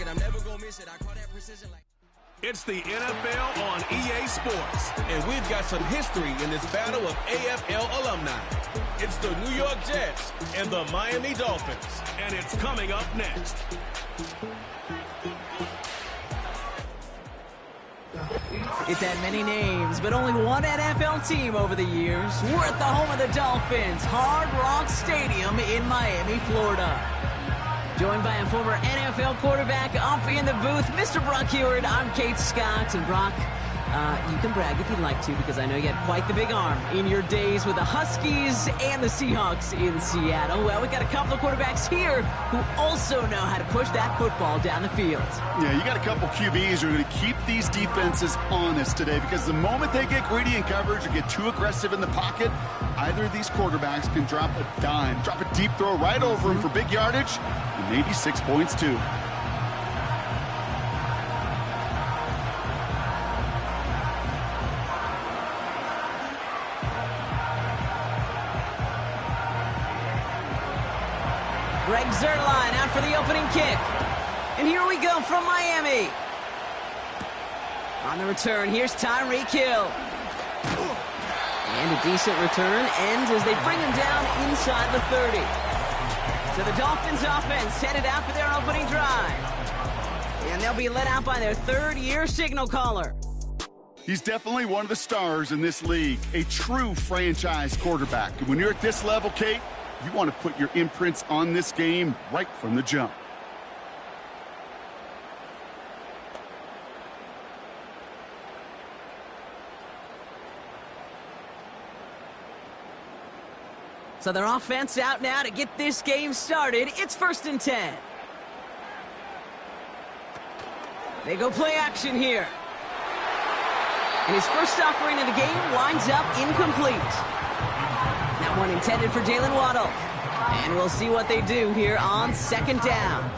I'm never gonna miss it. I call that precision like. It's the NFL on EA Sports. And we've got some history in this battle of AFL alumni. It's the New York Jets and the Miami Dolphins. And it's coming up next. It's had many names, but only one NFL team over the years. We're at the home of the Dolphins, Hard Rock Stadium in Miami, Florida. Joined by a former NFL quarterback up in the booth, Mr. Brock Heward. I'm Kate Scott. And Brock, you can brag if you'd like to, because I know you had quite the big arm in your days with the Huskies and the Seahawks in Seattle. Well, we got a couple of quarterbacks here who also know how to push that football down the field. Yeah, you got a couple QBs who are going to keep these defenses honest today, because the moment they get greedy in coverage or get too aggressive in the pocket, either of these quarterbacks can drop a dime, drop a deep throw right over him for big yardage, and maybe 6 points too. Greg Zuerlein out for the opening kick. And here we go from Miami. On the return, here's Tyreek Hill. And a decent return ends as they bring him down inside the 30. So the Dolphins offense headed out for their opening drive. And they'll be led out by their third-year signal caller. He's definitely one of the stars in this league, a true franchise quarterback. And when you're at this level, Kate, you want to put your imprints on this game right from the jump. So their offense out now to get this game started. It's 1st and 10. They go play action here. And his first offering of the game winds up incomplete. That one intended for Jalen Waddle. And we'll see what they do here on 2nd down.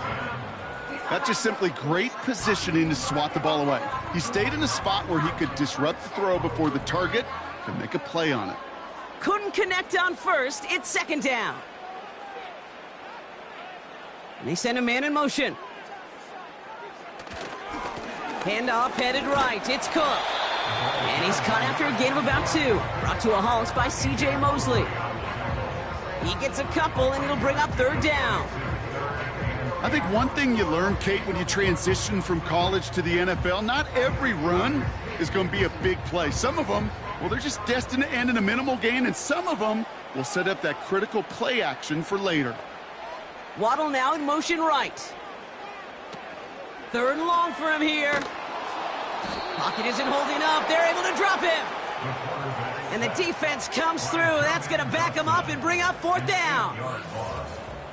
That's just simply great positioning to swat the ball away. He stayed in a spot where he could disrupt the throw before the target could make a play on it. Couldn't connect on first. It's 2nd down. And they send a man in motion. Handoff headed right. It's Cook. And he's caught after a gain of about 2. Brought to a halt by C.J. Mosley. He gets a couple, and it'll bring up 3rd down. I think one thing you learn, Kate, when you transition from college to the NFL, not every run is going to be a big play. Some of them, well, they're just destined to end in a minimal gain, and some of them will set up that critical play action for later. Waddle now in motion right. 3rd and long for him here. Pocket isn't holding up. They're able to drop him. And the defense comes through. That's going to back him up and bring up 4th down.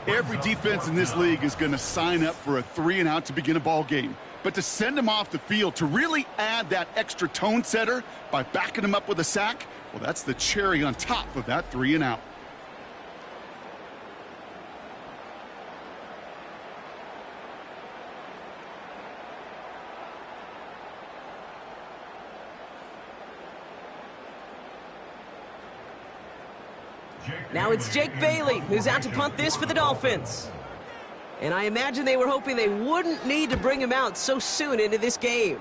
Every defense in this league is going to sign up for a 3-and-out to begin a ball game. But to send him off the field, to really add that extra tone setter by backing him up with a sack, well, that's the cherry on top of that 3-and-out. Now it's Jake Bailey who's out to punt this for the Dolphins. And I imagine they were hoping they wouldn't need to bring him out so soon into this game.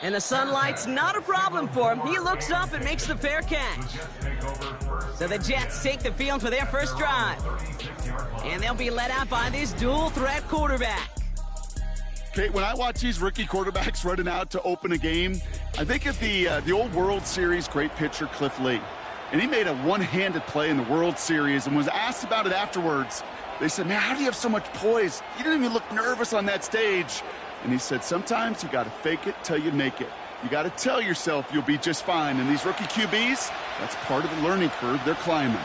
And the sunlight's not a problem for him. He looks up and makes the fair catch. So the Jets take the field for their first drive. And they'll be led out by this dual-threat quarterback. Kate, when I watch these rookie quarterbacks running out to open a game, I think of the old World Series great pitcher Cliff Lee. And he made a one-handed play in the World Series and was asked about it afterwards. They said, man, how do you have so much poise? You didn't even look nervous on that stage. And he said, sometimes you got to fake it till you make it. You got to tell yourself you'll be just fine. And these rookie QBs, that's part of the learning curve they're climbing.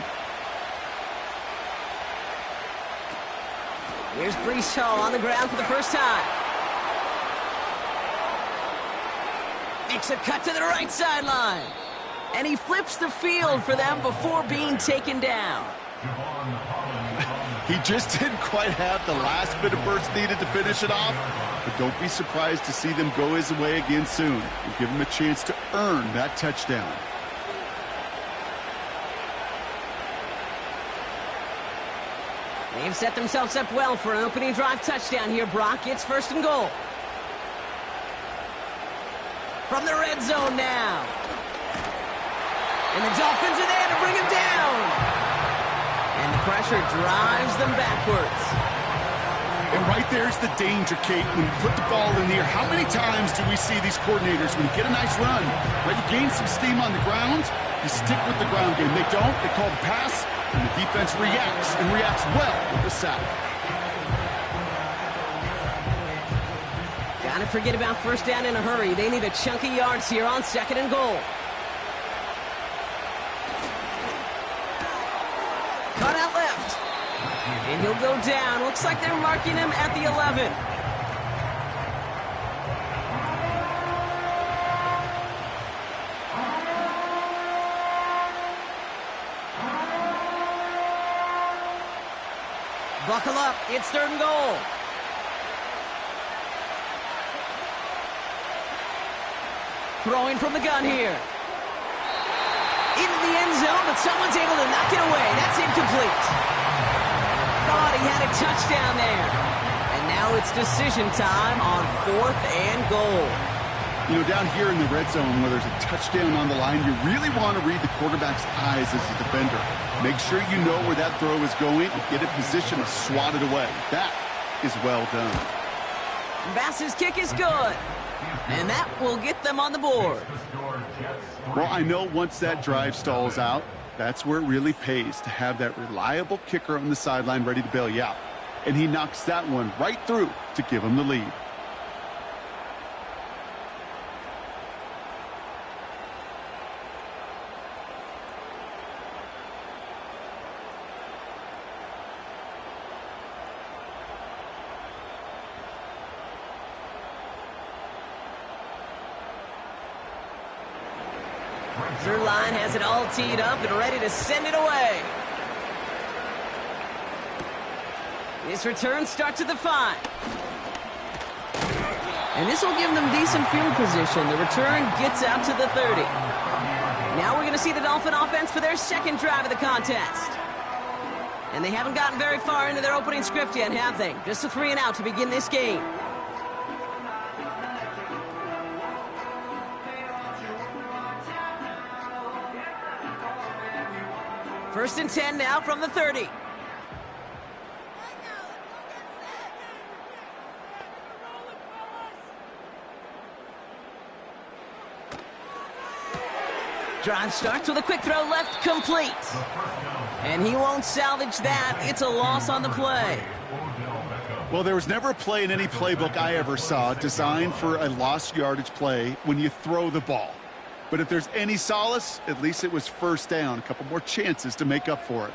Here's Breece Hall on the ground for the first time. Makes a cut to the right sideline. And he flips the field for them before being taken down. He just didn't quite have the last bit of burst needed to finish it off. But don't be surprised to see them go his way again soon and give him a chance to earn that touchdown. They've set themselves up well for an opening drive touchdown here, Brock. It's 1st and goal. From the red zone now. And the Dolphins are there to bring him down. And the pressure drives them backwards. And right there's the danger, Kate. When you put the ball in the air, how many times do we see these coordinators, when you get a nice run, right, you gain some steam on the ground, you stick with the ground game. They don't, they call the pass, and the defense reacts, and reacts well with the sack. Gotta forget about 1st down in a hurry. They need a chunk of yards here on 2nd and goal. Cut out left. And he'll go down. Looks like they're marking him at the 11. Buckle up. It's 3rd and goal. Throwing from the gun here. Into the end zone, but someone's able to knock it away. That's incomplete. Thought he had a touchdown there. And now it's decision time on 4th and goal. You know, down here in the red zone where there's a touchdown on the line, you really want to read the quarterback's eyes as a defender. Make sure you know where that throw is going and get in position to swat it away. That is well done. Bass's kick is good. And that will get them on the board. Well, I know once that drive stalls out, that's where it really pays to have that reliable kicker on the sideline ready to bail you out. And he knocks that one right through to give him the lead. Zerline has it all teed up and ready to send it away. This return starts at the 5. And this will give them decent field position. The return gets out to the 30. Now we're going to see the Dolphin offense for their 2nd drive of the contest. And they haven't gotten very far into their opening script yet, have they? Just a 3 and out to begin this game. First and 10 now from the 30. Drive starts with a quick throw left, complete. And he won't salvage that. It's a loss on the play. Well, there was never a play in any playbook I ever saw designed for a lost yardage play when you throw the ball. But if there's any solace, at least it was 1st down. A couple more chances to make up for it.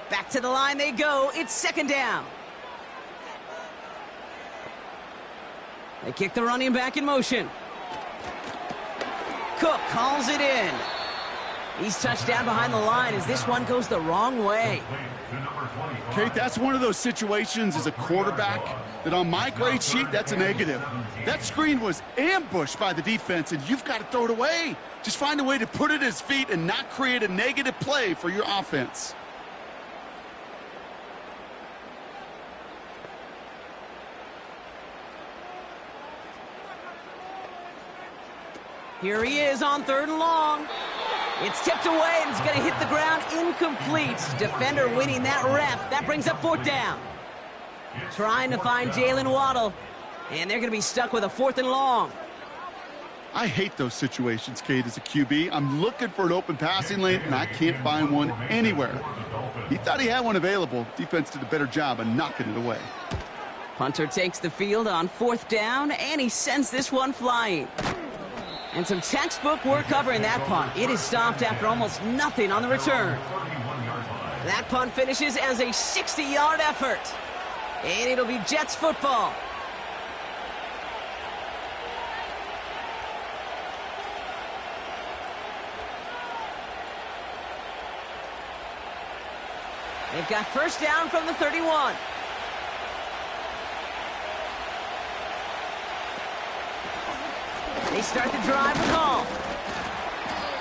Back to the line they go. It's 2nd down. They kick the running back in motion. Cook calls it in. He's touched down behind the line as this one goes the wrong way. Kate, that's one of those situations as a quarterback that on my grade sheet, that's a negative. That screen was ambushed by the defense, and you've got to throw it away. Just find a way to put it at his feet and not create a negative play for your offense. Here he is on 3rd and long. It's tipped away, and it's going to hit the ground incomplete. Defender winning that rep. That brings up 4th down. Trying to find Jalen Waddle, and they're going to be stuck with a 4th and long. I hate those situations, Kate, as a QB. I'm looking for an open passing lane, and I can't find one anywhere. He thought he had one available. Defense did a better job of knocking it away. Punter takes the field on 4th down, and he sends this one flying. And some textbook work covering that punt. It is stopped after almost nothing on the return. That punt finishes as a 60-yard effort. And it'll be Jets football. They've got 1st down from the 31. They start the drive with Hall.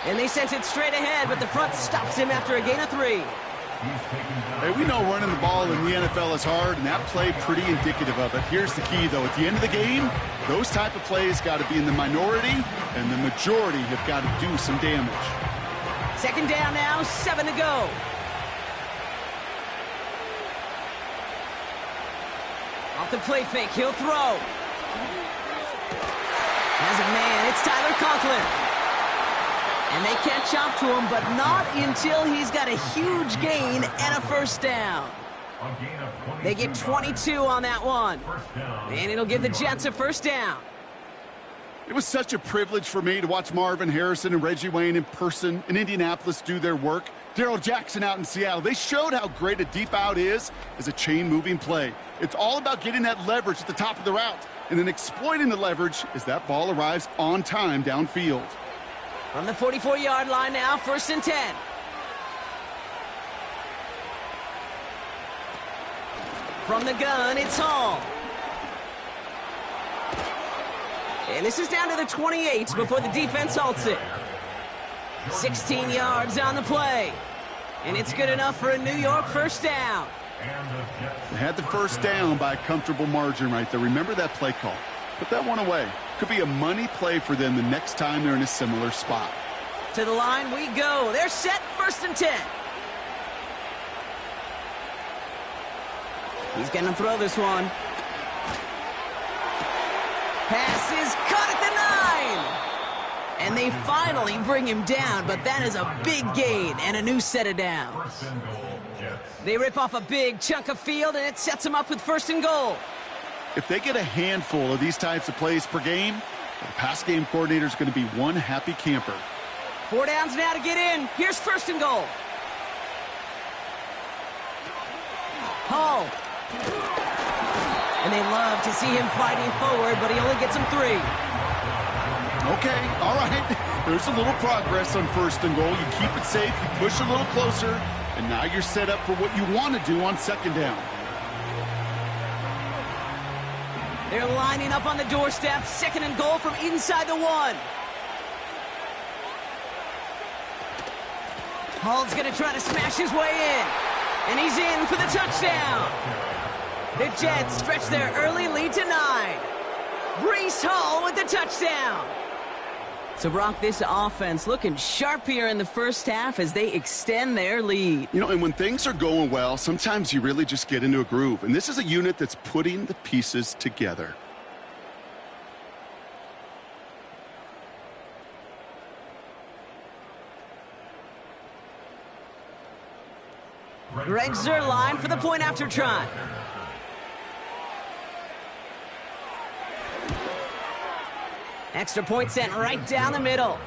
And they sent it straight ahead, but the front stops him after a gain of 3. Hey, we know running the ball in the NFL is hard, and that play pretty indicative of it. Here's the key, though. At the end of the game, those type of plays got to be in the minority, and the majority have got to do some damage. Second down now, 7 to go. Off the play fake, he'll throw. Has a man, it's Tyler Conklin. And they catch up to him, but not until he's got a huge gain and a first down. They get 22 on that one. And it'll give the Jets a first down. It was such a privilege for me to watch Marvin Harrison and Reggie Wayne in person in Indianapolis do their work. Darrell Jackson out in Seattle. They showed how great a deep out is as a chain-moving play. It's all about getting that leverage at the top of the route and then exploiting the leverage as that ball arrives on time downfield. From the 44-yard line now, 1st and 10. From the gun, it's Hall. And this is down to the 28 before the defense halts it. 16 yards on the play. And it's good enough for a New York first down. They had the first down by a comfortable margin right there. Remember that play call. Put that one away. Could be a money play for them the next time they're in a similar spot. To the line we go. They're set, 1st and 10. He's going to throw this one. Pass is caught at the 9. And they finally bring him down, but that is a big gain and a new set of downs. They rip off a big chunk of field, and it sets them up with 1st and goal. If they get a handful of these types of plays per game, the pass game coordinator is going to be one happy camper. 4 downs now to get in. Here's 1st and goal. Hall. And they love to see him fighting forward, but he only gets them 3. Okay, all right. There's a little progress on 1st and goal. You keep it safe, you push a little closer, and now you're set up for what you want to do on 2nd down. They're lining up on the doorstep. 2nd and goal from inside the 1. Hall's going to try to smash his way in. And he's in for the touchdown. The Jets stretch their early lead to 9. Breece Hall with the touchdown. So, Brock, this offense looking sharp here in the first half as they extend their lead. You know, and when things are going well, sometimes you really just get into a groove. And this is a unit that's putting the pieces together. Greg Zuerlein for the point after try. Extra point sent right down the middle.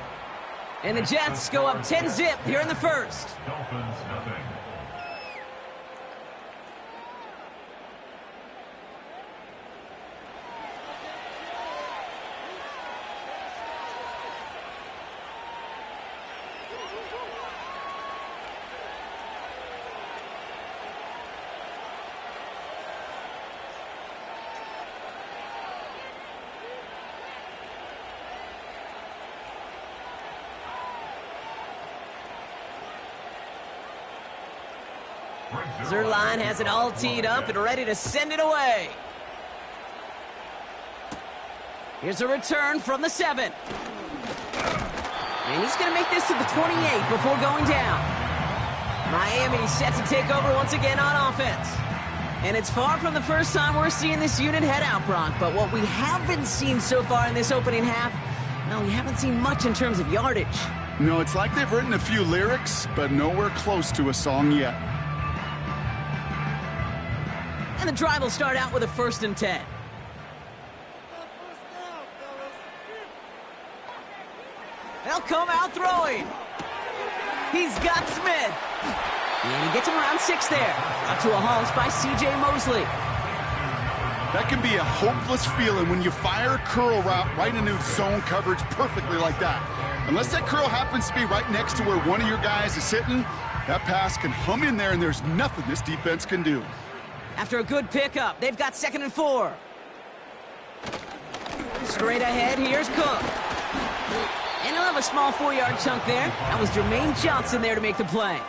And the Jets go up 10-zip here in the first. Dolphins, nothing. Zuerlein has it all teed up and ready to send it away. Here's a return from the 7. And he's going to make this to the 28 before going down. Miami set to take over once again on offense. And it's far from the first time we're seeing this unit head out, Brock. But what we haven't seen so far in this opening half, well, we haven't seen much in terms of yardage. No, it's like they've written a few lyrics, but nowhere close to a song yet. And the drive will start out with a 1st and 10. They'll come out throwing. He's got Smith. And he gets him around 6 there. Out to a halt by C.J. Mosley. That can be a hopeless feeling when you fire a curl route right into zone coverage perfectly like that. Unless that curl happens to be right next to where one of your guys is sitting, that pass can hum in there and there's nothing this defense can do. After a good pickup, they've got 2nd and 4. Straight ahead, here's Cook. And he'll have a small 4-yard chunk there. That was Jermaine Johnson there to make the play.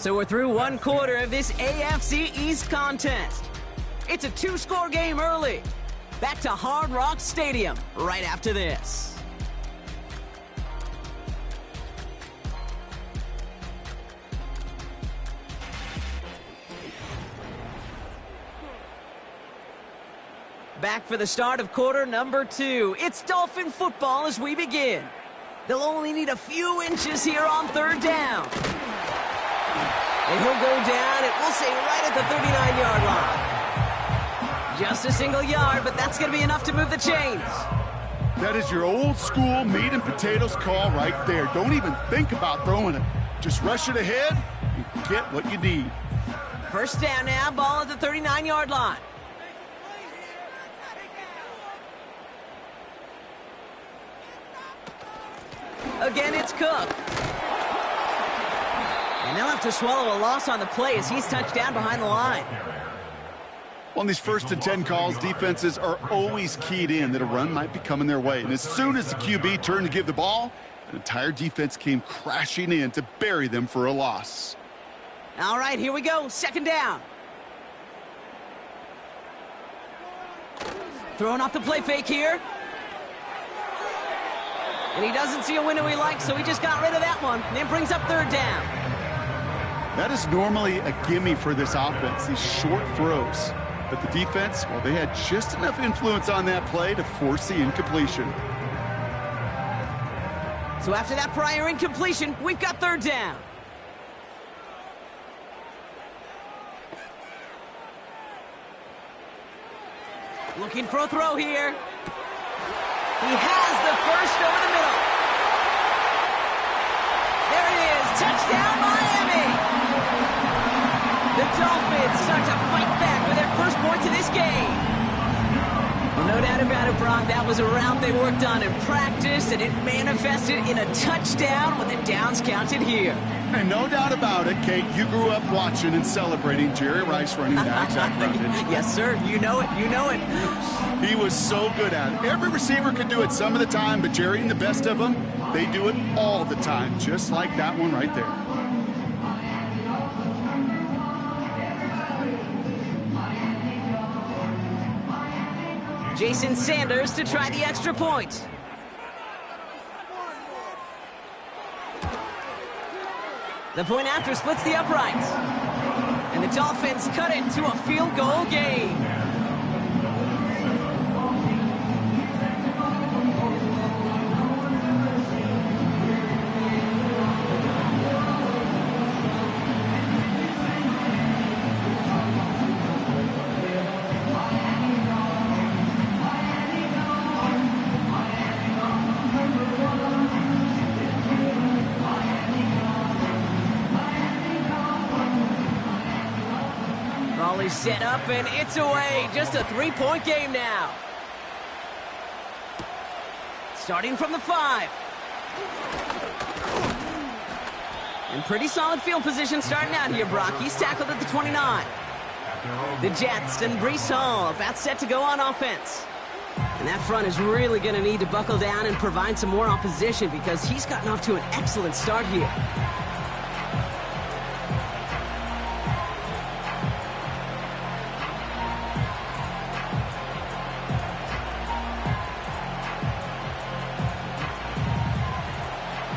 So we're through one quarter of this AFC East contest. It's a two-score game early. Back to Hard Rock Stadium right after this. Back for the start of quarter number 2. It's Dolphin football as we begin. They'll only need a few inches here on third down. And he'll go down, and we'll say right at the 39-yard line. Just a single yard, but that's going to be enough to move the chains. That is your old school meat and potatoes call right there. Don't even think about throwing it. Just rush it ahead and get what you need. First down now, ball at the 39-yard line. Again, it's Cook. And they'll have to swallow a loss on the play as he's touched down behind the line. On these 1st and 10 calls, defenses are always keyed in that a run might be coming their way. And as soon as the QB turned to give the ball, the entire defense came crashing in to bury them for a loss. All right, here we go. Second down. Throwing off the play fake here. And he doesn't see a window he likes, so he just got rid of that one. And then brings up third down. That is normally a gimme for this offense, these short throws. But the defense, well, they had just enough influence on that play to force the incompletion. So after that prior incompletion, we've got third down. Looking for a throw here. He has the first over the middle. There it is. Touchdown, Miami. The Dolphins start to fight back with their first points of this game. Well, no doubt about it, Brock. That was a route they worked on in practice, and it manifested in a touchdown when the downs counted here. And no doubt about it, Kate, you grew up watching and celebrating Jerry Rice running that exact route, didn't you? Yes, sir. You know it. You know it. He was so good at it. Every receiver could do it some of the time, but Jerry and the best of them, they do it all the time, just like that one right there. Jason Sanders to try the extra point. The point after splits the uprights. And the Dolphins cut it to a field goal game. Set up, and it's away. Just a 3-point game now. Starting from the 5. And pretty solid field position starting out here, Brock. He's tackled at the 29. The Jets and Breece Hall about set to go on offense. And that front is really going to need to buckle down and provide some more opposition because he's gotten off to an excellent start here.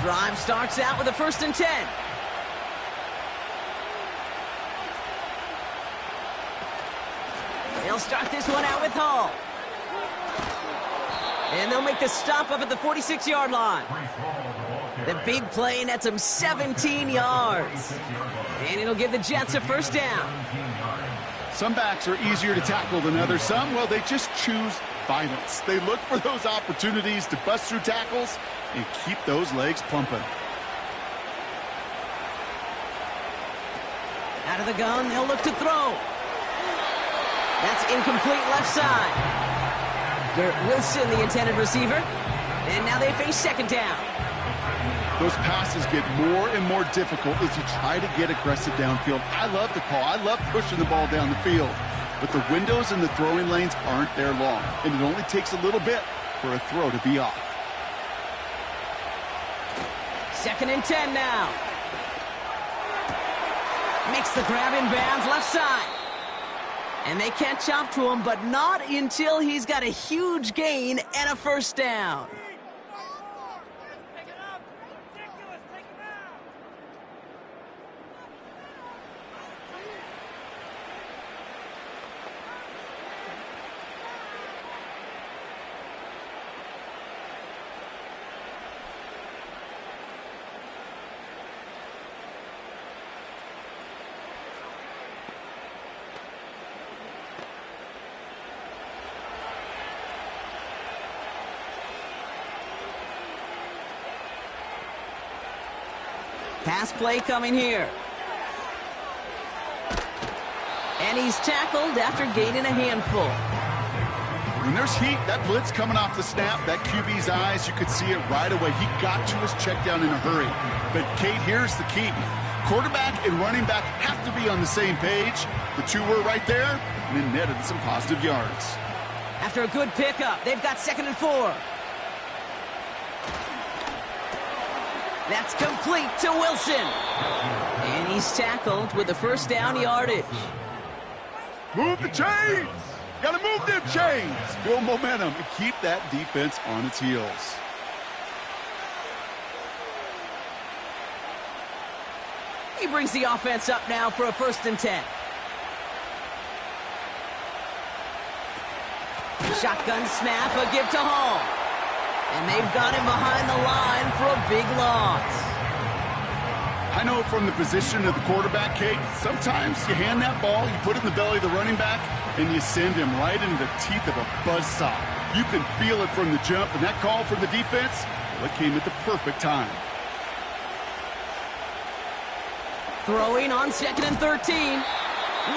Drive starts out with a 1st and 10. They'll start this one out with Hall. And they'll make the stop up at the 46-yard line. The big play nets him 17 yards. And it'll give the Jets a first down. Some backs are easier to tackle than others. Some, well, they just choose violence. They look for those opportunities to bust through tackles and keep those legs pumping. Out of the gun, they'll look to throw. That's incomplete left side. Garrett Wilson, the intended receiver. And now they face second down. Those passes get more and more difficult as you try to get aggressive downfield. I love the call. I love pushing the ball down the field. But the windows in the throwing lanes aren't there long. And it only takes a little bit for a throw to be off. 2nd and 10 now. Makes the grab in bounds left side. And they catch up to him, but not until he's got a huge gain and a first down. Pass play coming here. And he's tackled after gaining a handful. When there's heat, that blitz coming off the snap, that QB's eyes, you could see it right away. He got to his check down in a hurry. But, Kate, here's the key. Quarterback and running back have to be on the same page. The two were right there, and then netted some positive yards. After a good pickup, they've got 2nd and 4. That's complete to Wilson. And he's tackled with the first down yardage. Move the chains. Got to move them chains. Build momentum and keep that defense on its heels. He brings the offense up now for a 1st and 10. Shotgun snap, a give to Hall. And they've got him behind the line for a big loss. I know from the position of the quarterback, Kate, sometimes you hand that ball, you put it in the belly of the running back, and you send him right into the teeth of a buzzsaw. You can feel it from the jump, and that call from the defense, well, it came at the perfect time. Throwing on 2nd and 13.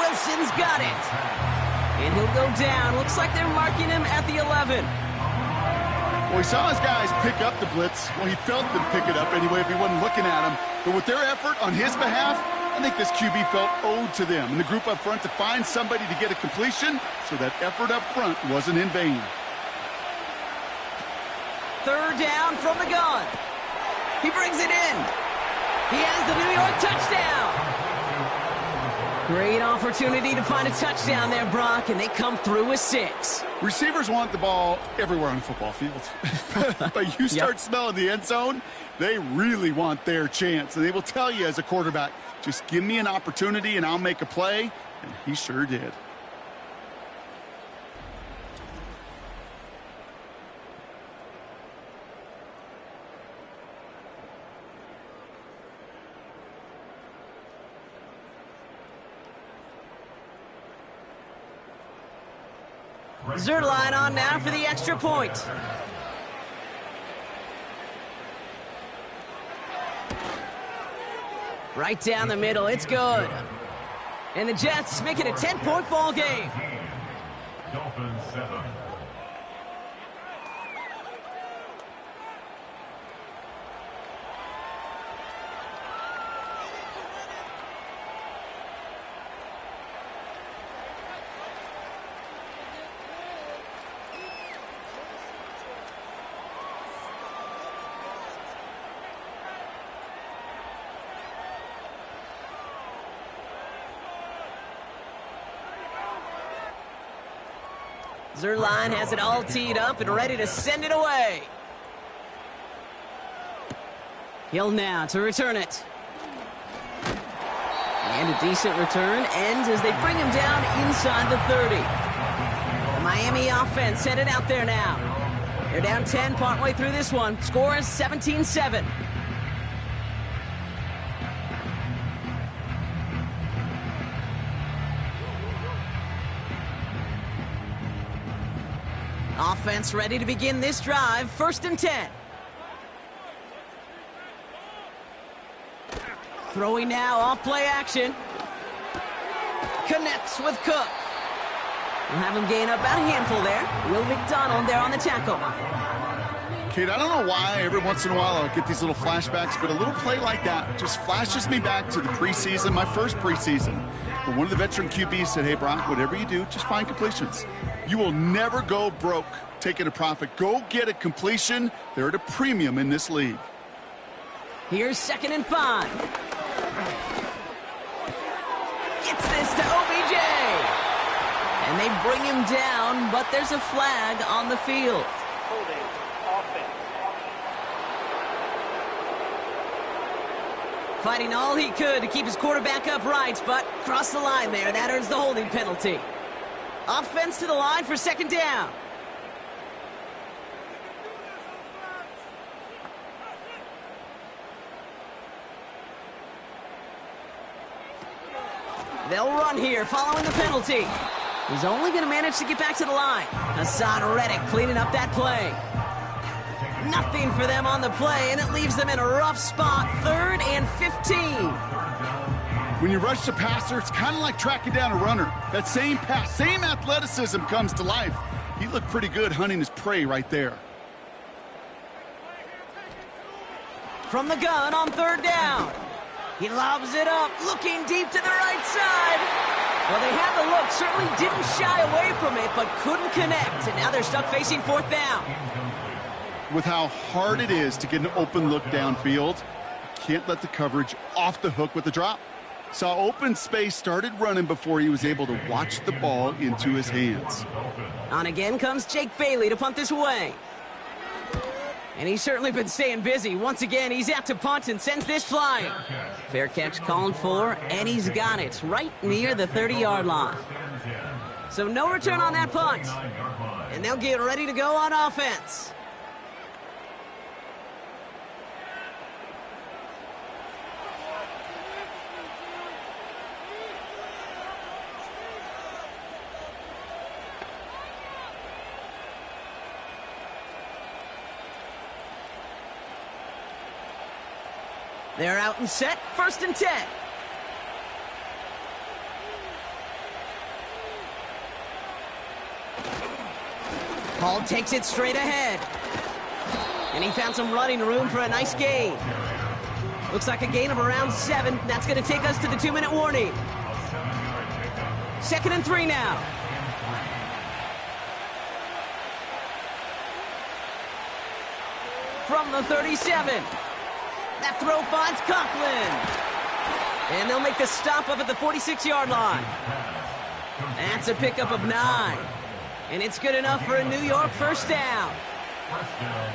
Wilson's got it. And he'll go down. Looks like they're marking him at the 11. Well, he saw his guys pick up the blitz. Well, he felt them pick it up anyway if he wasn't looking at him. But with their effort on his behalf, I think this QB felt owed to them and the group up front to find somebody to get a completion, so that effort up front wasn't in vain. 3rd down from the gun. He brings it in. He has the New York touchdown. Great opportunity to find a touchdown there, Brock, and they come through with 6. Receivers want the ball everywhere on the football field. But you start smelling the end zone, they really want their chance. And they will tell you as a quarterback, just give me an opportunity and I'll make a play. And he sure did. Zerline on now for the extra point. Right down the middle, it's good. And the Jets make it a 10-point ball game. Dolphins 7. Zerline has it all teed up and ready to send it away. Hill now to return it. And a decent return ends as they bring him down inside the 30. The Miami offense headed out there now. They're down 10 partway through this one. Score is 17-7. Offense ready to begin this drive. 1st and 10. Throwing now off play action. Connects with Cook. We'll have him gain about a handful there. Will McDonald there on the tackle. Kate, I don't know why every once in a while I'll get these little flashbacks, but a little play like that just flashes me back to the preseason, my first preseason. But one of the veteran QBs said, hey, Brock, whatever you do, just find completions. You will never go broke taking a profit. Go get a completion. They're at a premium in this league. Here's 2nd and 5. Gets this to OBJ. And they bring him down, but there's a flag on the field. Holding offense. Fighting all he could to keep his quarterback upright, but crossed the line there. That earns the holding penalty. Offense to the line for second down. They'll run here following the penalty. He's only going to manage to get back to the line. Hassan Reddick cleaning up that play. Nothing for them on the play, and it leaves them in a rough spot. 3rd and 15. When you rush the passer, it's kind of like tracking down a runner. That same pass, same athleticism comes to life. He looked pretty good hunting his prey right there. From the gun on 3rd down. He lobs it up, looking deep to the right side. Well, they had the look, certainly didn't shy away from it, but couldn't connect. And now they're stuck facing 4th down. With how hard it is to get an open look downfield, can't let the coverage off the hook with the drop. Saw open space, started running before he was able to watch the ball into his hands. On again comes Jake Bailey to punt this away. And he's certainly been staying busy. Once again, he's out to punt and sends this flying. Fair catch called for, and he's got it right near the 30-yard line. So no return on that punt. And they'll get ready to go on offense. They're out and set, 1st and 10. Paul takes it straight ahead. And he found some running room for a nice gain. Looks like a gain of around 7. That's going to take us to the 2-minute warning. 2nd and 3 now. From the 37. That throw finds Conklin. And they'll make the stop up at the 46-yard line. That's a pickup of 9. And it's good enough for a New York 1st down.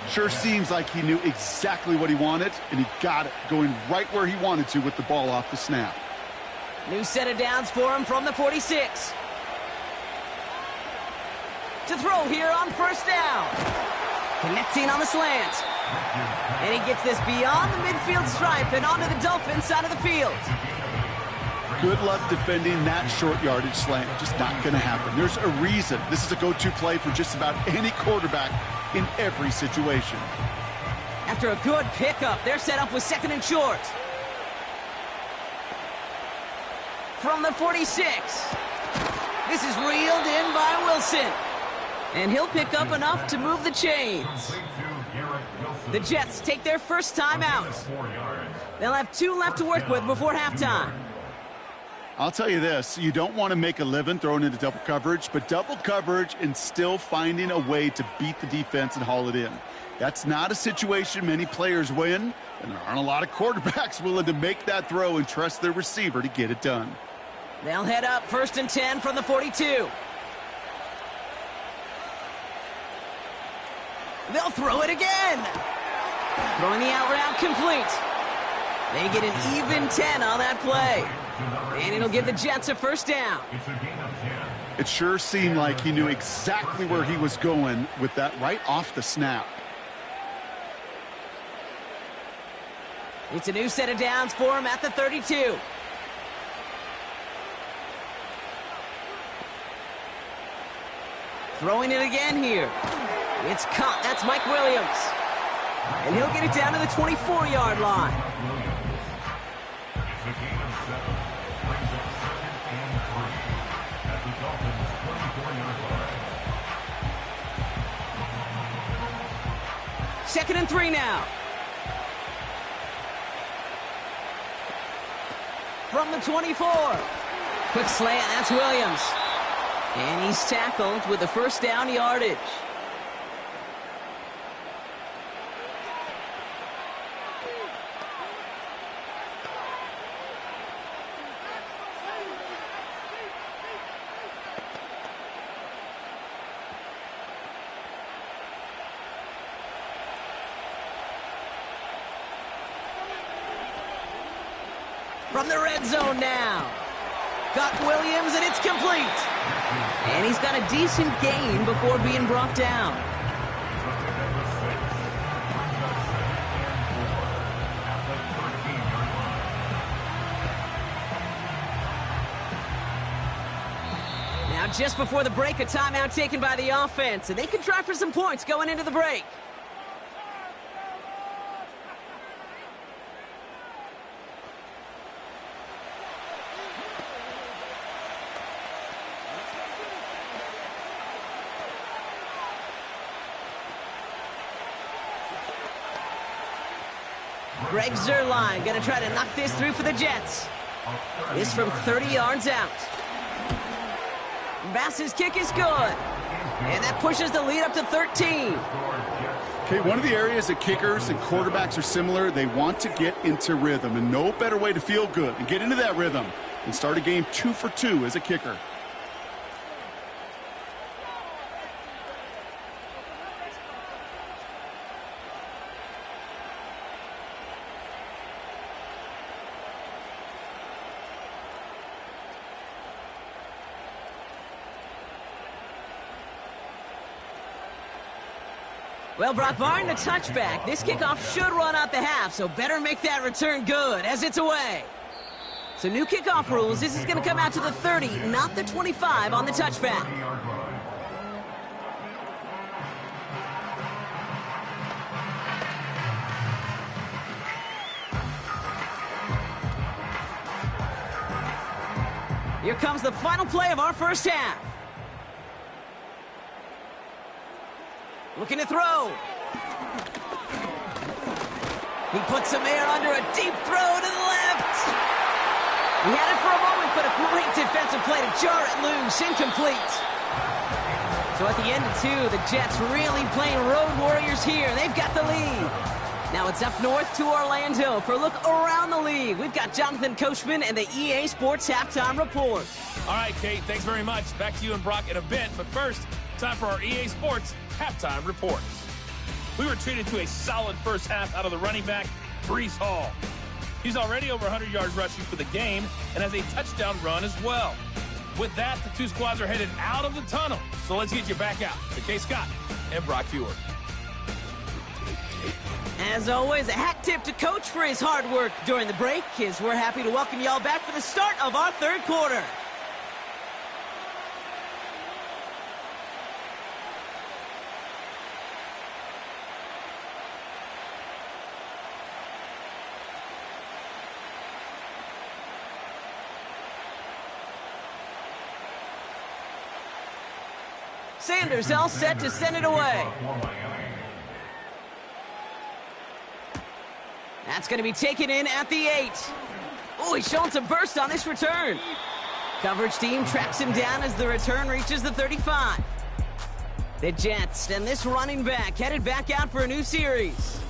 Sure seems like he knew exactly what he wanted, and he got it, going right where he wanted to with the ball off the snap. New set of downs for him from the 46. To throw here on 1st down. Connecting on the slant. And he gets this beyond the midfield stripe and onto the Dolphins side of the field. Good luck defending that short yardage slant. Just not going to happen. There's a reason this is a go-to play for just about any quarterback in every situation. After a good pickup, they're set up with 2nd and short. From the 46. This is reeled in by Wilson. And he'll pick up enough to move the chains. The Jets take their first time out. They'll have 2 left to work with before halftime. I'll tell you this, you don't want to make a living throwing into double coverage, but double coverage and still finding a way to beat the defense and haul it in. That's not a situation many players win, and there aren't a lot of quarterbacks willing to make that throw and trust their receiver to get it done. They'll head up 1st and 10 from the 42. They'll throw it again. Throwing the out route complete. They get an even 10 on that play. And it'll give the Jets a 1st down. It sure seemed like he knew exactly where he was going with that right off the snap. It's a new set of downs for him at the 32. Throwing it again here. It's caught. That's Mike Williams. And he'll get it down to the 24-yard line. Second and 3 now. From the 24. Quick slant, that's Williams. And he's tackled with the 1st down yardage. From the red zone now. Got Williams, and it's complete. And he's got a decent gain before being brought down. Now, just before the break, a timeout taken by the offense, and they can try for some points going into the break. Greg Zuerlein going to try to knock this through for the Jets. This from 30 yards out. Bass's kick is good. And that pushes the lead up to 13. Okay, one of the areas that kickers and quarterbacks are similar, they want to get into rhythm. And no better way to feel good and get into that rhythm than start a game 2 for 2 as a kicker. Well, Brock, barring the touchback, this kickoff should run out the half, so better make that return good as it's away. So new kickoff rules, this is going to come out to the 30, not the 25 on the touchback. Here comes the final play of our first half. Looking to throw. He puts some air under a deep throw to the left. He had it for a moment, but a great defensive play to jar it loose. Incomplete. So at the end of 2, the Jets really playing road warriors here. They've got the lead. Now it's up north to Orlando for a look around the league. We've got Jonathan Coachman and the EA Sports Halftime Report. All right, Kate, thanks very much. Back to you and Brock in a bit. But first, time for our EA Sports Halftime Report. We were treated to a solid first half out of the running back, Breece Hall. He's already over 100 yards rushing for the game and has a touchdown run as well. With that, the two squads are headed out of the tunnel. So let's get you back out to Kay Scott and Brock Huard. As always, a hat tip to Coach for his hard work during the break, as we're happy to welcome y'all back for the start of our third quarter. Sanders all set to send it away. That's going to be taken in at the 8. Oh, he's showing some burst on this return. Coverage team tracks him down as the return reaches the 35. The Jets and this running back headed back out for a new series.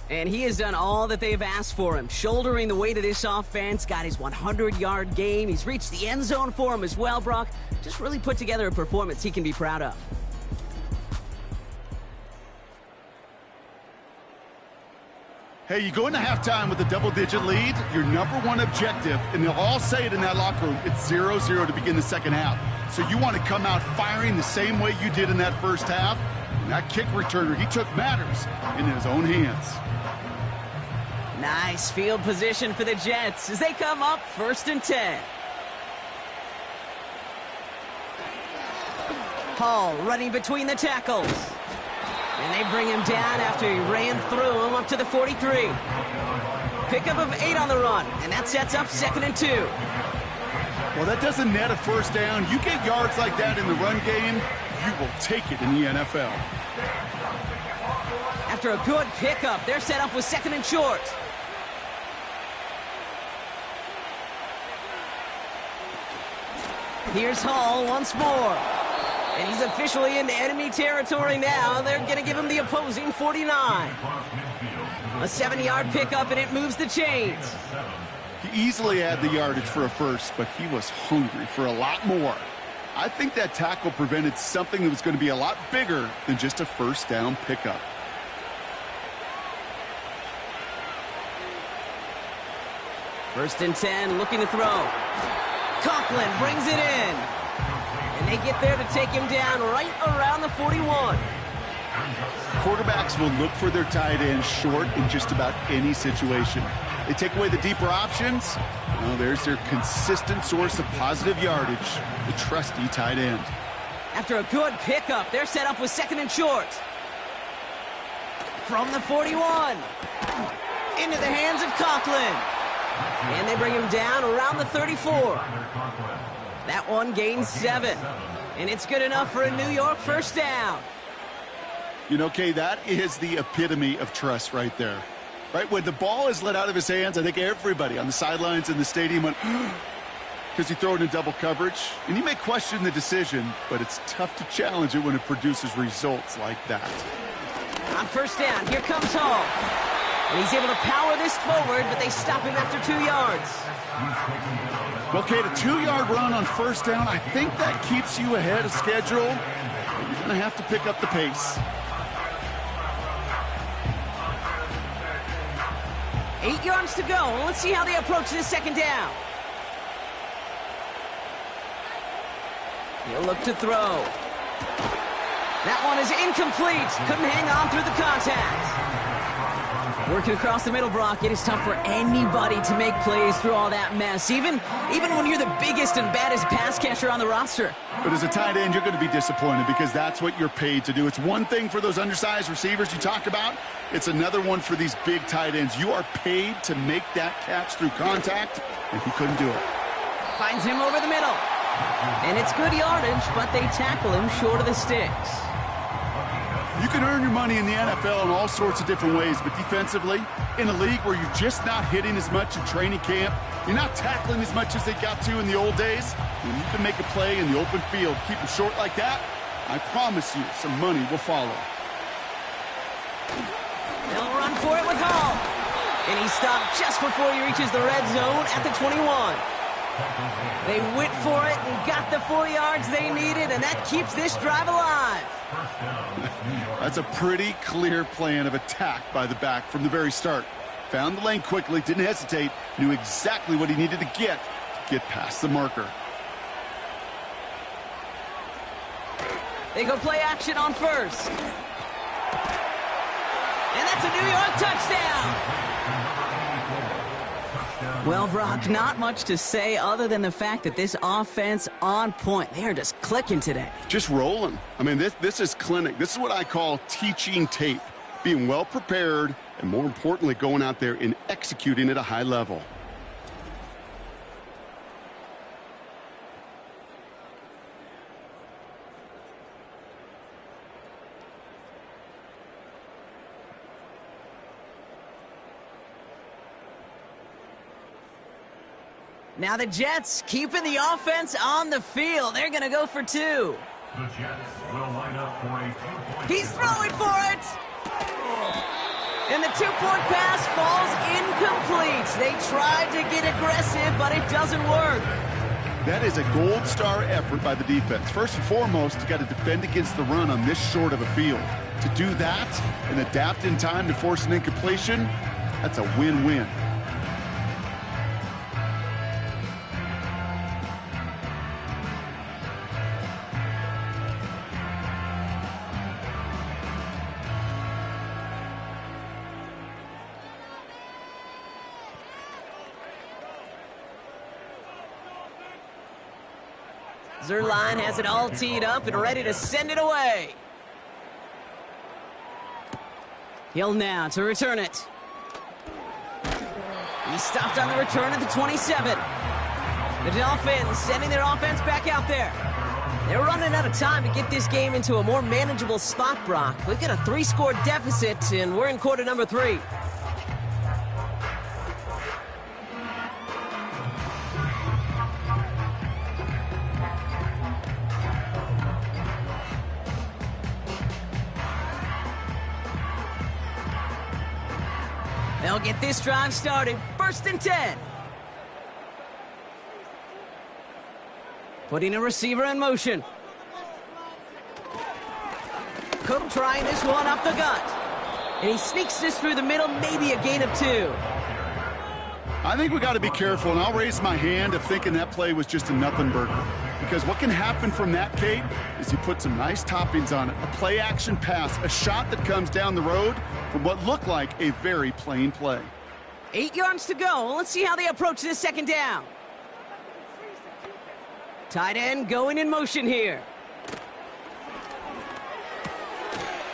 And he has done all that they've asked for him, shouldering the weight of this offense, got his 100-yard game. He's reached the end zone for him as well, Brock. Just really put together a performance he can be proud of. Hey, you go into halftime with a double-digit lead, your number one objective, and they'll all say it in that locker room, it's 0-0 to begin the second half. So you want to come out firing the same way you did in that first half. And that kick returner, he took matters in his own hands. Nice field position for the Jets as they come up 1st and 10. Hall running between the tackles. And they bring him down after he ran through him up to the 43. Pickup of 8 on the run, and that sets up 2nd and 2. Well, that doesn't net a first down. You get yards like that in the run game, you will take it in the NFL. After a good pickup, they're set up with 2nd and short. Here's Hall once more. And he's officially into enemy territory now. They're going to give him the opposing 49. A 7-yard pickup, and it moves the chains. He easily had the yardage for a first, but he was hungry for a lot more. I think that tackle prevented something that was going to be a lot bigger than just a first down pickup. First and 10, looking to throw. Conklin brings it in. And they get there to take him down right around the 41. Quarterbacks will look for their tight end short in just about any situation. They take away the deeper options. Well, there's their consistent source of positive yardage, the trusty tight end. After a good pickup, they're set up with second and short. From the 41. Into the hands of Conklin. And they bring him down around the 34. That one gains 7. And it's good enough for a New York first down. You know, Kay, that is the epitome of trust right there. Right, when the ball is let out of his hands, I think everybody on the sidelines in the stadium went, because he threw it in double coverage. And you may question the decision, but it's tough to challenge it when it produces results like that. On first down, here comes Hall. And he's able to power this forward, but they stop him after 2 yards. Okay, the 2-yard run on first down, I think that keeps you ahead of schedule. You're going to have to pick up the pace. 8 yards to go. Let's see how they approach this second down. He'll look to throw. That one is incomplete. Couldn't hang on through the contact. Working across the middle, Brock, it is tough for anybody to make plays through all that mess, even when you're the biggest and baddest pass catcher on the roster. But as a tight end, you're going to be disappointed because that's what you're paid to do. It's one thing for those undersized receivers you talk about. It's another one for these big tight ends. You are paid to make that catch through contact, and he couldn't do it. Finds him over the middle. And it's good yardage, but they tackle him short of the sticks. You can earn your money in the NFL in all sorts of different ways, but defensively, in a league where you're just not hitting as much in training camp, you're not tackling as much as they got to in the old days, when you can make a play in the open field, keep them short like that, I promise you some money will follow. They'll run for it with Hall. And he stopped just before he reaches the red zone at the 21. They went for it and got the 4 yards they needed, and that keeps this drive alive. That's a pretty clear plan of attack by the back from the very start. Found the lane quickly, didn't hesitate, knew exactly what he needed to get past the marker. They go play action on first. And that's a New York touchdown. Well, Brock, not much to say other than the fact that this offense on point. They are just clicking today. Just rolling. I mean, this is clinic. This is what I call teaching tape. Being well prepared and, more importantly, going out there and executing at a high level. Now the Jets keeping the offense on the field. They're going to go for 2. The Jets will line up for a 2-point. He's throwing for it. And the 2-point pass falls incomplete. They tried to get aggressive, but it doesn't work. That is a gold star effort by the defense. First and foremost, you got to defend against the run on this short of a field. To do that and adapt in time to force an incompletion, that's a win-win. Zerline has it all teed up and ready to send it away. Hill now to return it. He stopped on the return at the 27. The Dolphins sending their offense back out there. They're running out of time to get this game into a more manageable spot, Brock. We've got a 3-score deficit, and we're in quarter number 3. They'll get this drive started. First and 10. Putting a receiver in motion. Cook trying this one up the gut. And he sneaks this through the middle, maybe a gain of 2. I think we got to be careful, and I'll raise my hand of thinking that play was just a nothing burger. Because what can happen from that, Kate, is you put some nice toppings on it. A play-action pass, a shot that comes down the road from what looked like a very plain play. 8 yards to go. Let's see how they approach this second down. Tight end going in motion here.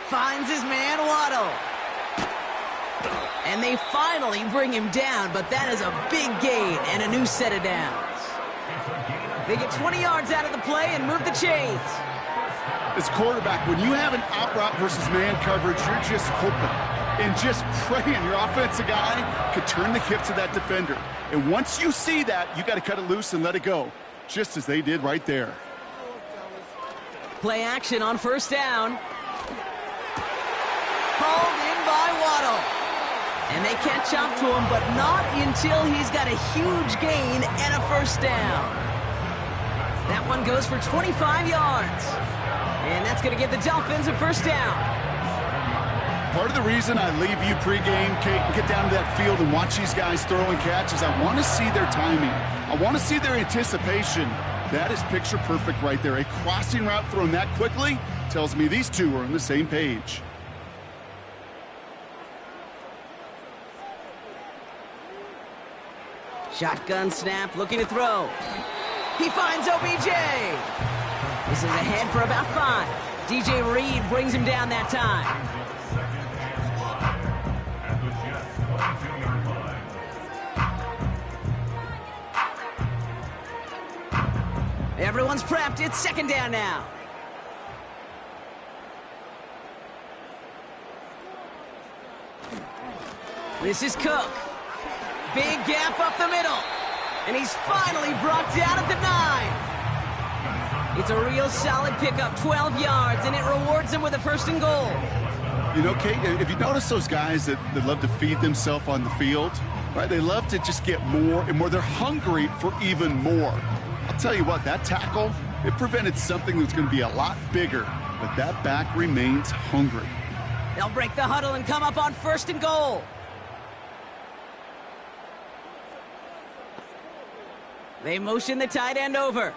Finds his man, Waddle. And they finally bring him down, but that is a big gain and a new set of downs. They get 20 yards out of the play and move the chains. As quarterback, when you have an out-route versus man coverage, you're just hoping and just praying your offensive guy could turn the hips of that defender. And once you see that, you got to cut it loose and let it go, just as they did right there. Play action on first down. Called in by Waddle. And they catch up to him, but not until he's got a huge gain and a first down. That one goes for 25 yards. And that's going to give the Dolphins a first down. Part of the reason I leave you pregame, Kate, and get down to that field and watch these guys throw and catch is I want to see their timing. I want to see their anticipation. That is picture perfect right there. A crossing route thrown that quickly tells me these two are on the same page. Shotgun snap, looking to throw. He finds OBJ. This is ahead for about 5. DJ Reed brings him down that time. Everyone's prepped. It's second down now. This is Cook. Big gap up the middle. And he's finally brought down at the 9. It's a real solid pickup, 12 yards, and it rewards him with a first and goal. You know, Kate, if you notice those guys that love to feed themselves on the field, right? They love to just get more and more. They're hungry for even more. I'll tell you what, that tackle, it prevented something that's going to be a lot bigger, but that back remains hungry. They'll break the huddle and come up on first and goal. They motion the tight end over.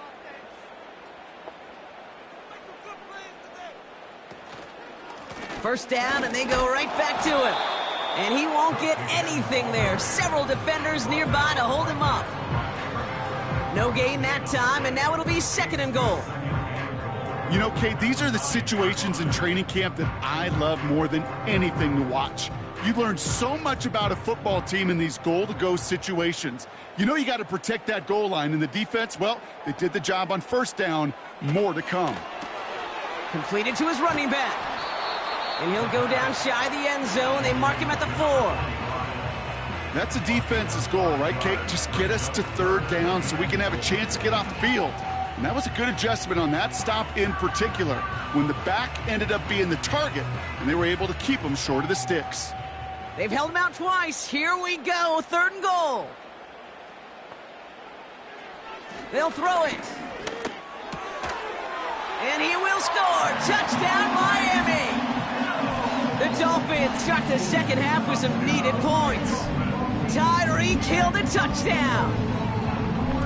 First down, and they go right back to him. And he won't get anything there. Several defenders nearby to hold him up. No gain that time, and now it'll be second and goal. You know, Kate, these are the situations in training camp that I love more than anything to watch. You learn so much about a football team in these goal-to-go situations. You know you got to protect that goal line, and the defense, well, they did the job on first down. More to come. Completed to his running back. And he'll go down shy of the end zone. They mark him at the 4. That's a defense's goal, right, Kate? Just get us to third down so we can have a chance to get off the field. And that was a good adjustment on that stop in particular, when the back ended up being the target, and they were able to keep him short of the sticks. They've held him out twice. Here we go, third and goal. They'll throw it. And he will score. Touchdown, Miami. The Dolphins start the second half with some needed points. Tyreek Hill the touchdown.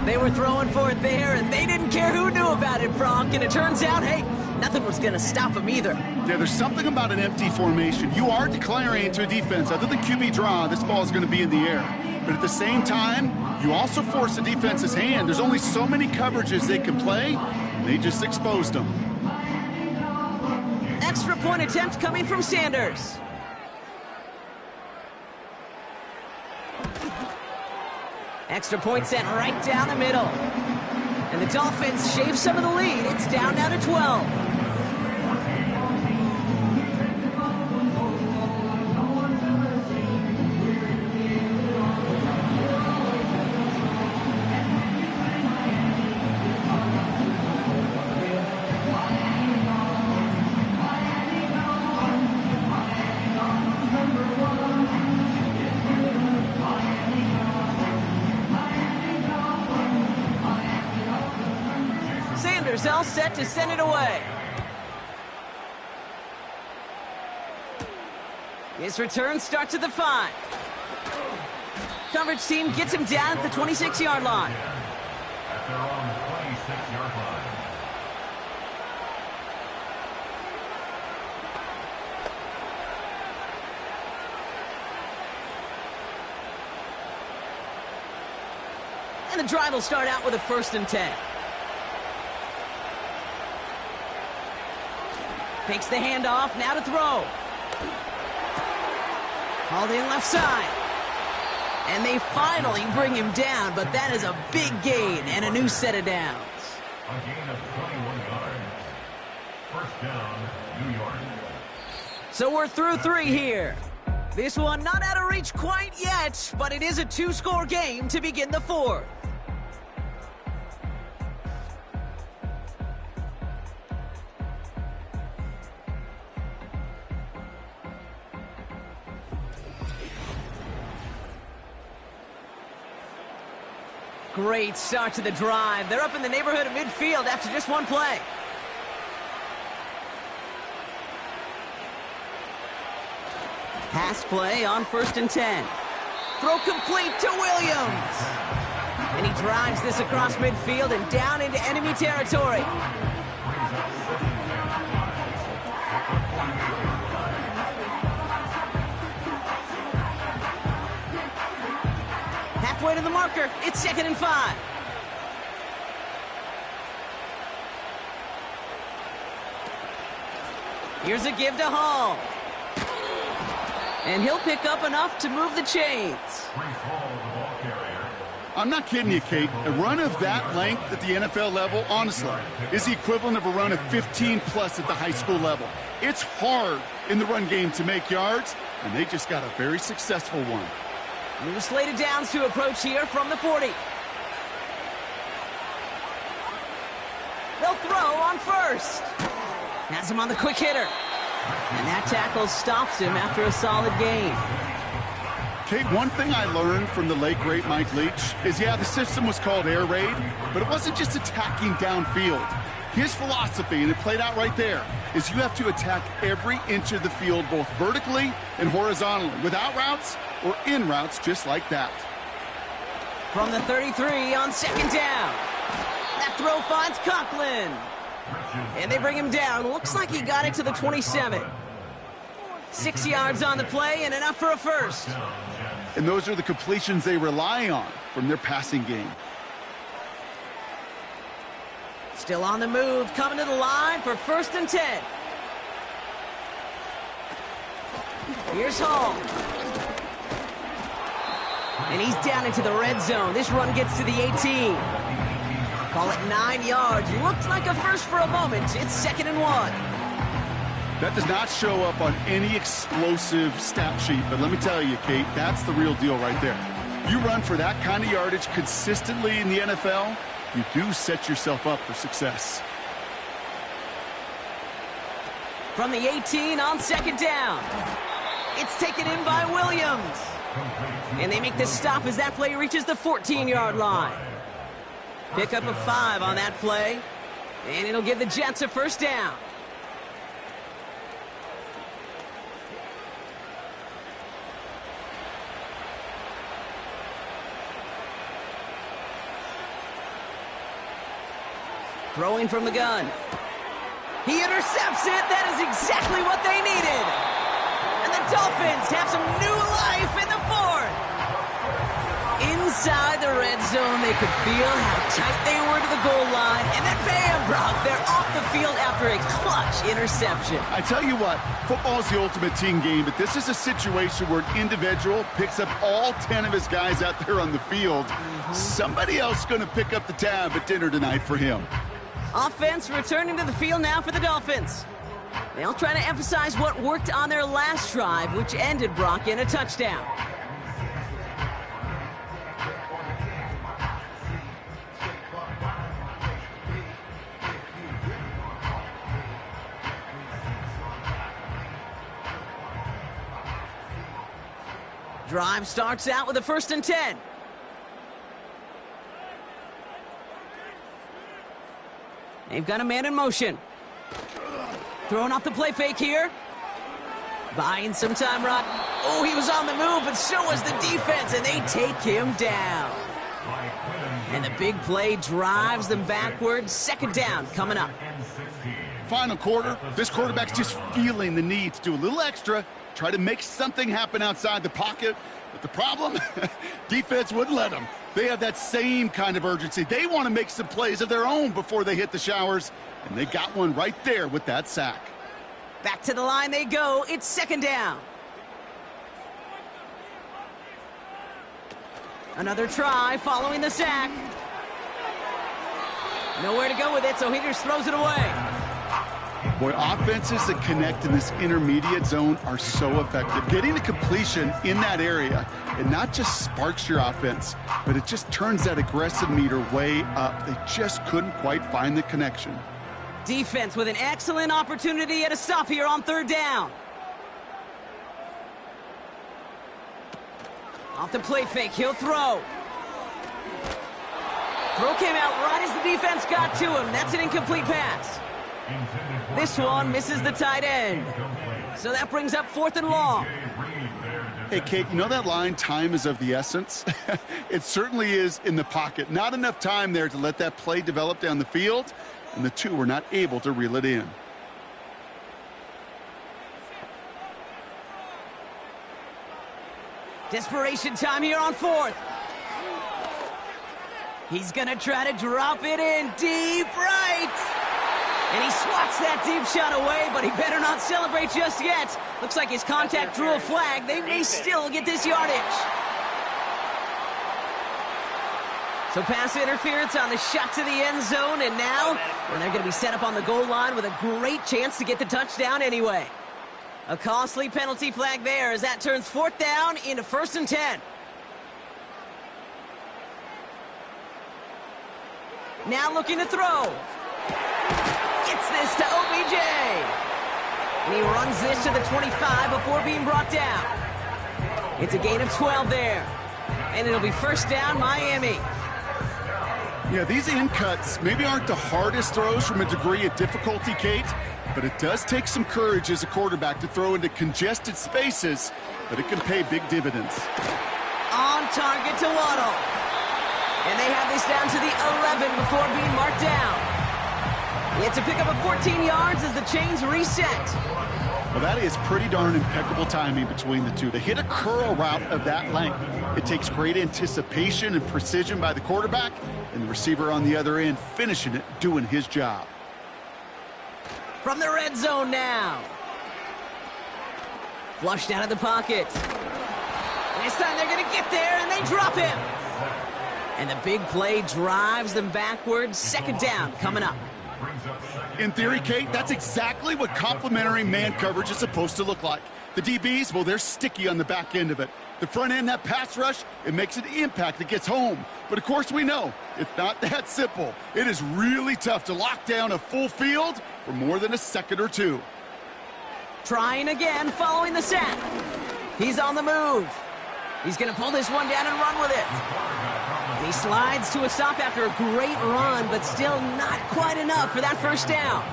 They were throwing for it there, and they didn't care who knew about it, Brock. And it turns out, hey, nothing was going to stop him either. Yeah, there's something about an empty formation. You are declaring to a defense, other than QB draw, this ball is going to be in the air. But at the same time, you also force the defense's hand. There's only so many coverages they can play, and they just exposed them. Extra point attempt coming from Sanders. Extra point sent right down the middle. And the Dolphins shave some of the lead. It's down now to 12. All set to send it away. His return starts at the 5. coverage team gets him down at the 26-yard line. At their own 26-yard line. And the drive will start out with a 1st and 10. Takes the handoff, now to throw. Hauled in left side. And they finally bring him down, but that is a big gain and a new set of downs. A gain of 21 yards. First down, New York. So we're through 3 here. This one not out of reach quite yet, but it is a 2-score game to begin the 4th. Great start to the drive. They're up in the neighborhood of midfield after just one play. Pass play on 1st and 10. Throw complete to Williams. And he drives this across midfield and down into enemy territory. Halfway to the marker, it's 2nd and 5. Here's a give to Hall. And he'll pick up enough to move the chains. I'm not kidding you, Kate. A run of that length at the NFL level, honestly, is the equivalent of a run of 15-plus at the high school level. It's hard in the run game to make yards, and they just got a very successful one. New slated downs to approach here from the 40. They'll throw on 1st. Has him on the quick hitter. And that tackle stops him after a solid gain. Kate, one thing I learned from the late, great Mike Leach is, yeah, the system was called air raid, but it wasn't just attacking downfield. His philosophy, and it played out right there, is you have to attack every inch of the field, both vertically and horizontally, without routes or in routes just like that. From the 33 on 2nd down. That throw finds Conklin. And they bring him down. Looks like he got it to the 27. 6 yards on the play and enough for a 1st. And those are the completions they rely on from their passing game. Still on the move, coming to the line for 1st and 10. Here's Hall. And he's down into the red zone. This run gets to the 18. Call it 9 yards. Looked like a 1st for a moment. It's 2nd and 1. That does not show up on any explosive stat sheet, but let me tell you, Kate, that's the real deal right there. You run for that kind of yardage consistently in the NFL, you do set yourself up for success. From the 18 on 2nd down. It's taken in by Williams. And they make the stop as that play reaches the 14-yard line. Pick up a 5 on that play. And it'll give the Jets a 1st down. Throwing from the gun. He intercepts it. That is exactly what they needed. And the Dolphins have some new life in the 4th. Inside the red zone, they could feel how tight they were to the goal line. And then bam, Brock, they're off the field after a clutch interception. I tell you what, football is the ultimate team game, but this is a situation where an individual picks up all 10 of his guys out there on the field. Somebody else going to pick up the tab at dinner tonight for him. Offense returning to the field now for the Dolphins. They'll try to emphasize what worked on their last drive, which ended, Brock, in a touchdown. Drive starts out with a 1st and 10. They've got a man in motion. Throwing off the play fake here. Buying some time, Rod. Oh, he was on the move, but so was the defense, and they take him down. And the big play drives them backwards. Second down coming up. Final quarter, this quarterback's just feeling the need to do a little extra, try to make something happen outside the pocket. But the problem, defense wouldn't let them. They have that same kind of urgency. They want to make some plays of their own before they hit the showers, and they got one right there with that sack. Back to the line they go. It's second down. Another try following the sack. Nowhere to go with it, so he just throws it away. Boy, offenses that connect in this intermediate zone are so effective. Getting the completion in that area, it not just sparks your offense, but it just turns that aggressive meter way up. They just couldn't quite find the connection. Defense with an excellent opportunity at a stop here on third down. Off the play fake, he'll throw. Throw came out right as the defense got to him. That's an incomplete pass. This one misses the tight end. So that brings up 4th and long. Hey, Kate, you know that line, time is of the essence? It certainly is in the pocket. Not enough time there to let that play develop down the field, and the two were not able to reel it in. Desperation time here on 4th. He's going to try to drop it in deep right. And he swats that deep shot away, but he better not celebrate just yet. Looks like his contact drew a flag. They may still get this yardage. So pass interference on the shot to the end zone, and now they're going to be set up on the goal line with a great chance to get the touchdown anyway. A costly penalty flag there as that turns 4th down into 1st and 10. Now looking to throw. Gets this to OBJ. And he runs this to the 25 before being brought down. It's a gain of 12 there. And it'll be 1st down, Miami. Yeah, these in cuts maybe aren't the hardest throws from a degree of difficulty, Kate, but it does take some courage as a quarterback to throw into congested spaces, but it can pay big dividends. On target to Waddle. And they have this down to the 11 before being marked down. It's a pickup of 14 yards as the chains reset. Well, that is pretty darn impeccable timing between the two. To hit a curl route of that length, it takes great anticipation and precision by the quarterback, and the receiver on the other end finishing it, doing his job. From the red zone now. Flushed out of the pocket. And this time they're going to get there, and they drop him. And the big play drives them backwards. 2nd down coming up. In theory, Kate, that's exactly what complementary man coverage is supposed to look like. The DBs, well, they're sticky on the back end of it. The front end, that pass rush, it makes an impact that gets home. But, of course, we know it's not that simple. It is really tough to lock down a full field for more than a second or two. Trying again following the sack. He's on the move. He's going to pull this one down and run with it. And he slides to a stop after a great run, but still not quite enough for that 1st down.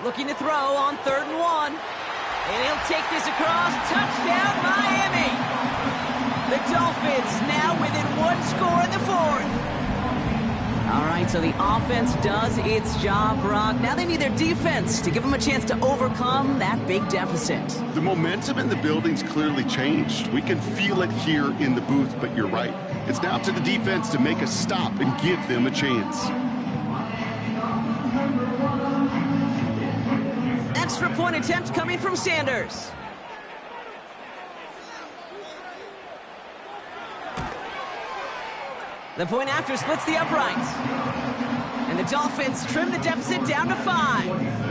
Looking to throw on 3rd and 1. And he'll take this across. Touchdown, Miami. The Dolphins now within 1 score in the 4th. All right, so the offense does its job, Brock. Now they need their defense to give them a chance to overcome that big deficit. The momentum in the building's clearly changed. We can feel it here in the booth, but you're right. It's now up to the defense to make a stop and give them a chance. Extra point attempt coming from Sanders. The point after splits the uprights. And the Dolphins trim the deficit down to 5.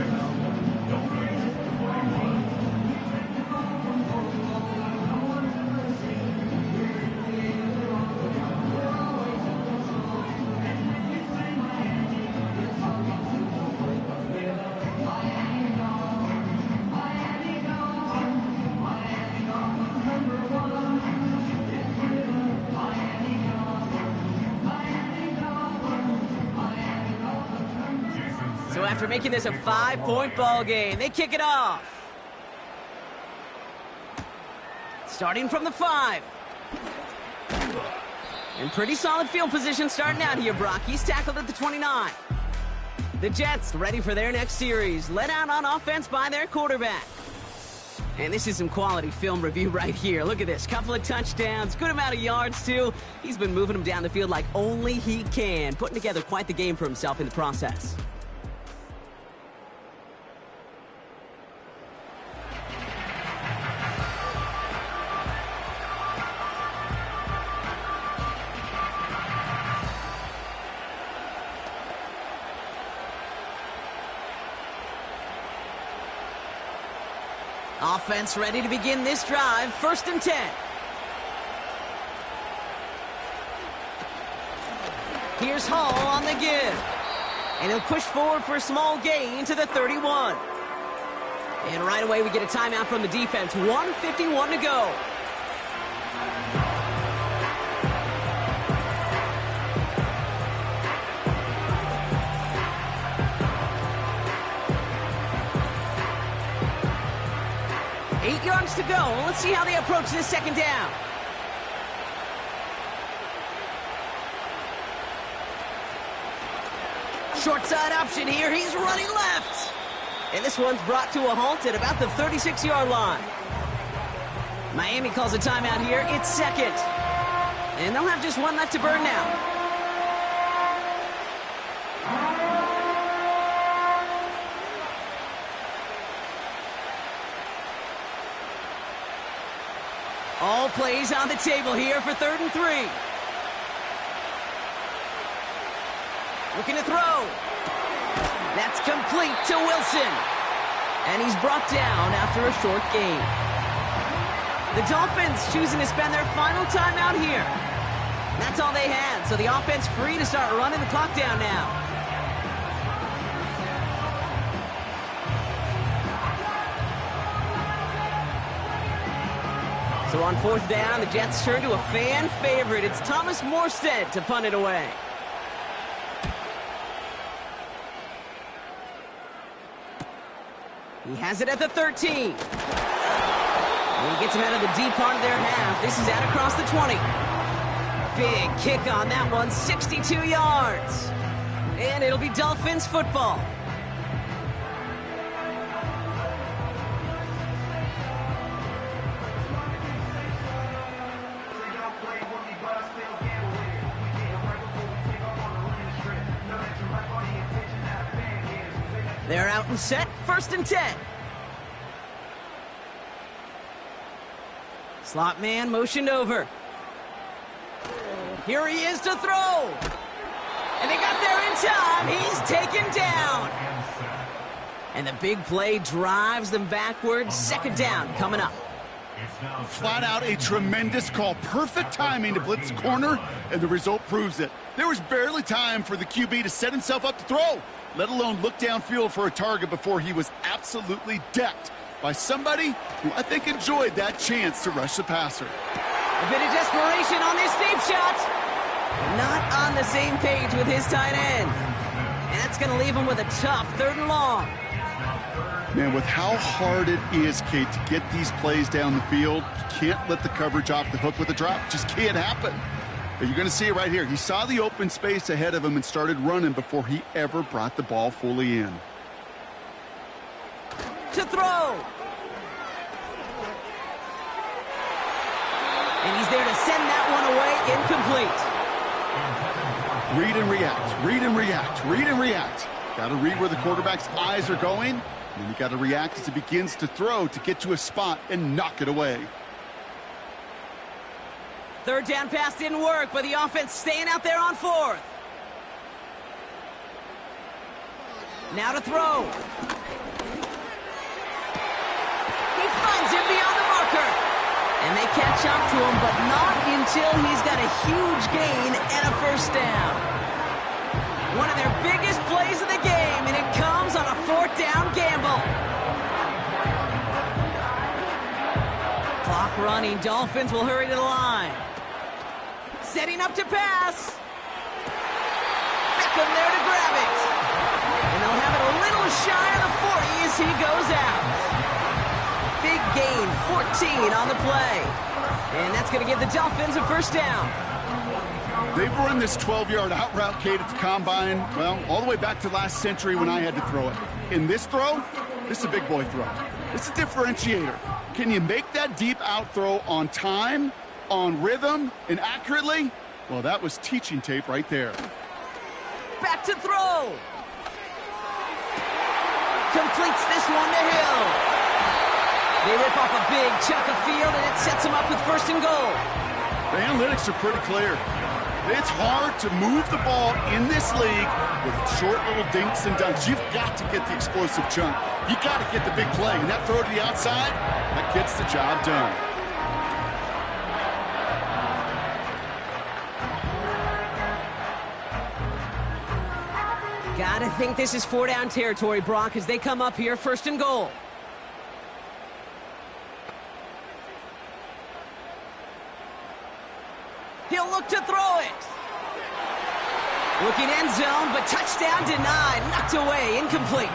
after making this a 5-point ball game. They kick it off. Starting from the 5. And pretty solid field position starting out here, Brock. He's tackled at the 29. The Jets ready for their next series, led out on offense by their quarterback. And this is some quality film review right here. Look at this. Couple of touchdowns, good amount of yards, too. He's been moving them down the field like only he can, putting together quite the game for himself in the process. Offense ready to begin this drive. 1st and 10. Here's Hall on the give. And he'll push forward for a small gain to the 31. And right away we get a timeout from the defense. 1:51 to go. To go. Let's see how they approach this 2nd down. Short side option here. He's running left. And this one's brought to a halt at about the 36-yard line. Miami calls a timeout here. It's 2nd. And they'll have just one left to burn now. All plays on the table here for 3rd and 3. Looking to throw. That's complete to Wilson. And he's brought down after a short gain. The Dolphins choosing to spend their final timeout here. That's all they had, so the offense free to start running the clock down now. So on 4th down, the Jets turn to a fan favorite. It's Thomas Morstead to punt it away. He has it at the 13. And he gets him out of the deep part of their half. This is out across the 20. Big kick on that one, 62 yards. And it'll be Dolphins football. They're out and set. 1st and 10. Slot man motioned over. Here he is to throw. And they got there in time. He's taken down. And the big play drives them backwards. 2nd down coming up. Flat out a tremendous call. Perfect timing to blitz corner, and the result proves it. There was barely time for the QB to set himself up to throw, let alone look downfield for a target before he was absolutely decked by somebody who I think enjoyed that chance to rush the passer. A bit of desperation on this deep shot. Not on the same page with his tight end. And that's going to leave him with a tough 3rd and long. Man, with how hard it is, Kate, to get these plays down the field, you can't let the coverage off the hook with a drop. Just can't happen. But you're going to see it right here. He saw the open space ahead of him and started running before he ever brought the ball fully in. To throw. And he's there to send that one away incomplete. Read and react, read and react, read and react. Got to read where the quarterback's eyes are going, and then you got to react as he begins to throw to get to a spot and knock it away. 3rd down pass didn't work, but the offense staying out there on 4th. Now to throw. He finds him beyond the marker. And they catch up to him, but not until he's got a huge gain and a 1st down. One of their biggest plays of the game, and it comes on a 4th down gamble. Clock running. Dolphins will hurry to the line. Setting up to pass. Beckham there to grab it. And they'll have it a little shy of the 40 as he goes out. Big gain, 14 on the play. And that's going to give the Dolphins a first down. They've run this 12-yard out route, Kate, at the combine, well, all the way back to last century when I had to throw it. In this throw, this is a big boy throw. It's a differentiator. Can you make that deep out throw on time, on rhythm, and accurately? Well, that was teaching tape right there. Back to throw. Completes this one to Hill. They rip off a big chunk of field, and it sets them up with first and goal. The analytics are pretty clear. It's hard to move the ball in this league with short little dinks and dunks. You've got to get the explosive chunk. You got to get the big play. And that throw to the outside, that gets the job done. Gotta think this is 4-down territory, Brock, as they come up here first and goal. He'll look to throw it. Looking end zone, but touchdown denied. Knocked away, incomplete.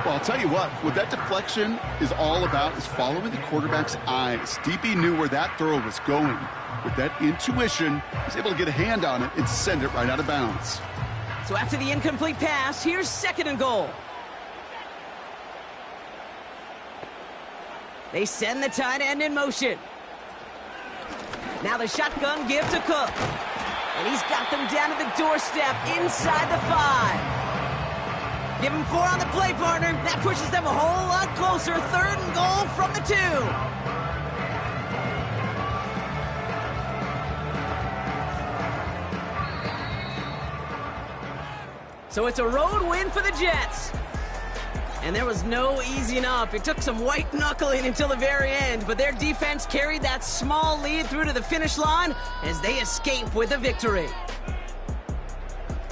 Well, I'll tell you what that deflection is all about is following the quarterback's eyes. DB knew where that throw was going. With that intuition, he was able to get a hand on it and send it right out of bounds. So after the incomplete pass, here's second and goal. They send the tight end in motion. Now the shotgun give to Cook. And he's got them down to the doorstep inside the 5. Give him 4 on the play, partner. That pushes them a whole lot closer. Third and goal from the 2. So it's a road win for the Jets. And there was no easing up. It took some white knuckling until the very end, but their defense carried that small lead through to the finish line as they escape with a victory.